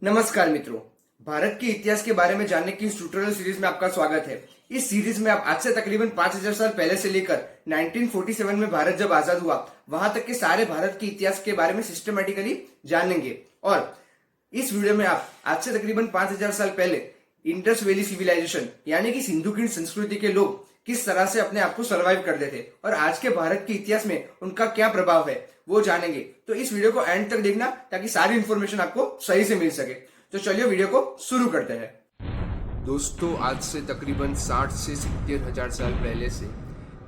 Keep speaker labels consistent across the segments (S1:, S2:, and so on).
S1: नमस्कार मित्रों, भारत के इतिहास के बारे में जानने की इस ट्यूटोरियल सीरीज में आपका स्वागत है। इस सीरीज में आप आज से तकरीबन 5000 साल पहले से लेकर 1947 में भारत जब आजाद हुआ वहां तक के सारे भारत के इतिहास के बारे में सिस्टमेटिकली जानेंगे। और इस वीडियो में आप आज से तकरीबन 5000 साल पहले इंडस वैली सिविलाइजेशन यानी कि सिंधु खीण संस्कृति के लोग किस तरह से अपने आप को सर्वाइव करते थे और आज के भारत के इतिहास में उनका क्या प्रभाव है वो जानेंगे। तो इस वीडियो को एंड तक देखना ताकि सारी इंफॉर्मेशन आपको सही से मिल सके। तो चलिए वीडियो को शुरू करते हैं।
S2: दोस्तों, आज से तकरीबन 60 से 70 हजार साल पहले से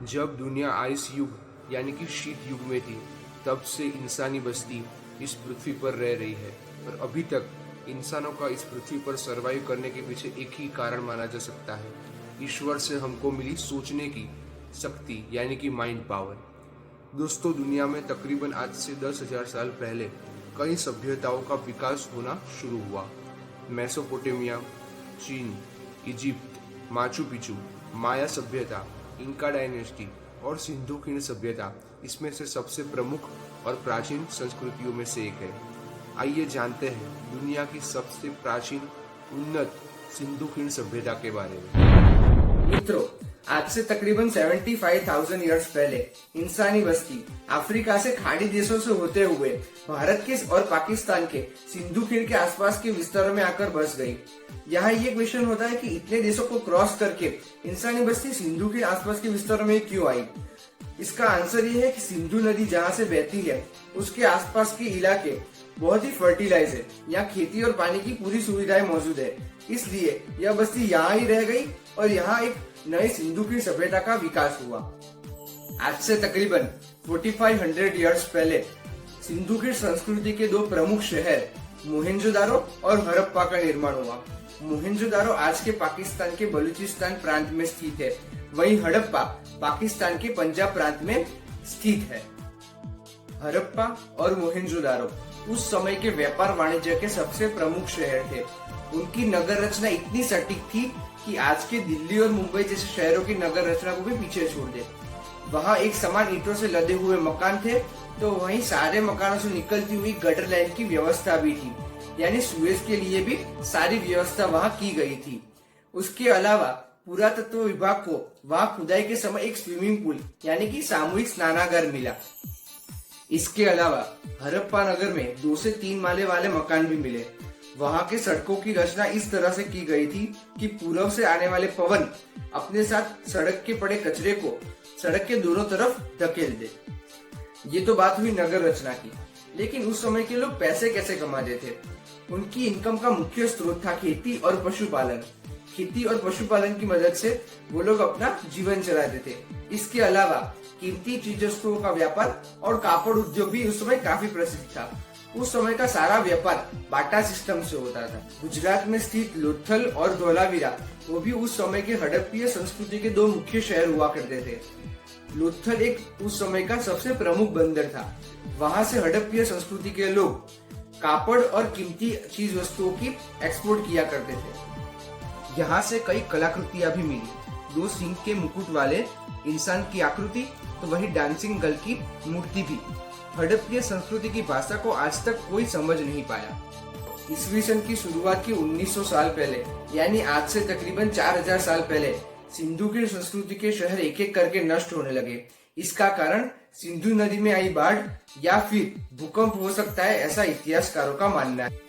S2: जब दुनिया आइस युग यानी कि शीत युग में थी, तब से इंसानी बस्ती इस पृथ्वी पर रह रही है। और अभी तक इंसानों का इस पृथ्वी पर सरवाइव करने के पीछे एक ही कारण माना जा सकता है, ईश्वर से हमको मिली सोचने की शक्ति यानी कि माइंड पावर। दोस्तों, दुनिया में तकरीबन आज से 10,000 साल पहले कई सभ्यताओं का विकास होना शुरू हुआ। मेसोपोटामिया, चीन, इजिप्ट, माचू पिचू, माया सभ्यता, इंका डायनेस्टी और सिंधु खीण सभ्यता इसमें से सबसे प्रमुख और प्राचीन संस्कृतियों में से एक है। आइए जानते हैं दुनिया की सबसे प्राचीन उन्नत सिंधु खीण सभ्यता के बारे में।
S1: मित्रों, आज से तकरीबन 75,000 ईयर्स पहले इंसानी बस्ती अफ्रीका से खाड़ी देशों से होते हुए भारत के और पाकिस्तान के सिंधु खीण के आसपास के विस्तारों में आकर बस गई। यहाँ ये क्वेश्चन होता है कि इतने देशों को क्रॉस करके इंसानी बस्ती सिंधु खीण आसपास के विस्तारों में क्यों आई। इसका आंसर ये है कि सिंधु नदी जहाँ से बहती है उसके आसपास के इलाके बहुत ही फर्टिलाइज है, यहाँ खेती और पानी की पूरी सुविधाएं मौजूद है, इसलिए यह बस्ती यहाँ ही रह गई और यहाँ एक नई सिंधु खीण सभ्यता का विकास हुआ। आज से तकरीबन 4500 ईयर्स पहले सिंधु खीण संस्कृति के दो प्रमुख शहर मोहनजोदारो और हड़प्पा का निर्माण हुआ। मोहनजोदारो आज के पाकिस्तान के बलूचिस्तान प्रांत में स्थित है, वहीं हड़प्पा पाकिस्तान के पंजाब प्रांत में स्थित है। हड़प्पा और मोहनजोदारो उस समय के व्यापार वाणिज्य के सबसे प्रमुख शहर थे। उनकी नगर रचना इतनी सटीक थी कि आज के दिल्ली और मुंबई जैसे शहरों की नगर रचना को भी पीछे छोड़ दे। वहाँ एक समान ईंटों से लदे हुए मकान थे, तो वहीं सारे मकानों से निकलती हुई गटर लाइन की व्यवस्था भी थी, यानी सुएज के लिए भी सारी व्यवस्था वहाँ की गई थी। उसके अलावा पुरातत्व विभाग को वहाँ खुदाई के समय एक स्विमिंग पूल यानी कि सामूहिक स्नानागार मिला। इसके अलावा हड़प्पा नगर में 2 से 3 माले वाले मकान भी मिले। वहाँ के सड़कों की रचना इस तरह से की गई थी कि पूर्व से आने वाले पवन अपने साथ सड़क के पड़े कचरे को सड़क के दोनों तरफ धकेल दे। ये तो बात हुई नगर रचना की, लेकिन उस समय के लोग पैसे कैसे कमाते थे। उनकी इनकम का मुख्य स्रोत था खेती और पशुपालन। खेती और पशुपालन की मदद से वो लोग अपना जीवन चलाते थे। इसके अलावा कीमती चीज वस्तुओं का व्यापार और कापड़ उद्योग भी उस समय काफी प्रसिद्ध था। उस समय का सारा व्यापार बाटा सिस्टम से होता था। गुजरात में स्थित लोथल और धोलावीरा वो भी उस समय के हड़प्पीय संस्कृति के 2 मुख्य शहर हुआ करते थे। लोथल एक उस समय का सबसे प्रमुख बंदर था। वहां से हड़प्पीय संस्कृति के लोग कापड़ और कीमती चीज वस्तुओं की एक्सपोर्ट किया करते थे। यहाँ से कई कलाकृतियां भी मिली। 2 सिंह के मुकुट वाले इंसान की आकृति, तो वही डांसिंग गर्ल की मूर्ति भी। हड़प्पीय संस्कृति की भाषा को आज तक कोई समझ नहीं पाया। ईस्वी सन की शुरुआत की 1900 साल पहले यानी आज से तकरीबन 4000 साल पहले सिंधु खीण संस्कृति के शहर एक एक करके नष्ट होने लगे। इसका कारण सिंधु नदी में आई बाढ़ या फिर भूकंप हो सकता है, ऐसा इतिहासकारों का मानना है।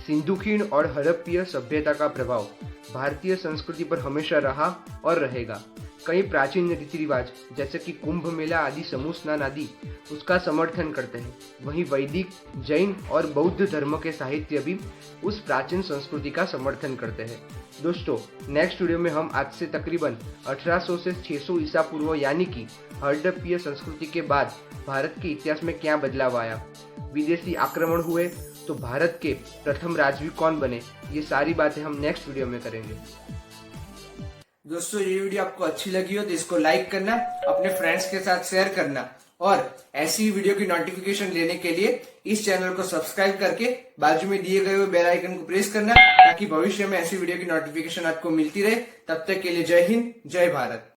S2: सिंधु खीण और हड़प्पीय सभ्यता का प्रभाव भारतीय संस्कृति पर हमेशा रहा और रहेगा। कई प्राचीन रीति रिवाज जैसे कि कुंभ मेला आदि, समूह स्नान आदि उसका समर्थन करते हैं। वहीं वैदिक, जैन और बौद्ध धर्म के साहित्य भी उस प्राचीन संस्कृति का समर्थन करते हैं। दोस्तों, नेक्स्ट वीडियो में हम आज से तकरीबन 1800 से 600 ईसा पूर्व यानी कि हड़प्पीय संस्कृति के बाद भारत के इतिहास में क्या बदलाव आया, विदेशी आक्रमण हुए तो भारत के प्रथम राजवी कौन बने, ये सारी बातें हम नेक्स्ट वीडियो में करेंगे।
S1: दोस्तों, ये वीडियो आपको अच्छी लगी हो तो इसको लाइक करना, अपने फ्रेंड्स के साथ शेयर करना और ऐसी वीडियो की नोटिफिकेशन लेने के लिए इस चैनल को सब्सक्राइब करके बाजू में दिए गए हुए बेल आइकन को प्रेस करना, ताकि भविष्य में ऐसी वीडियो की नोटिफिकेशन आपको मिलती रहे। तब तक के लिए जय हिंद, जय भारत।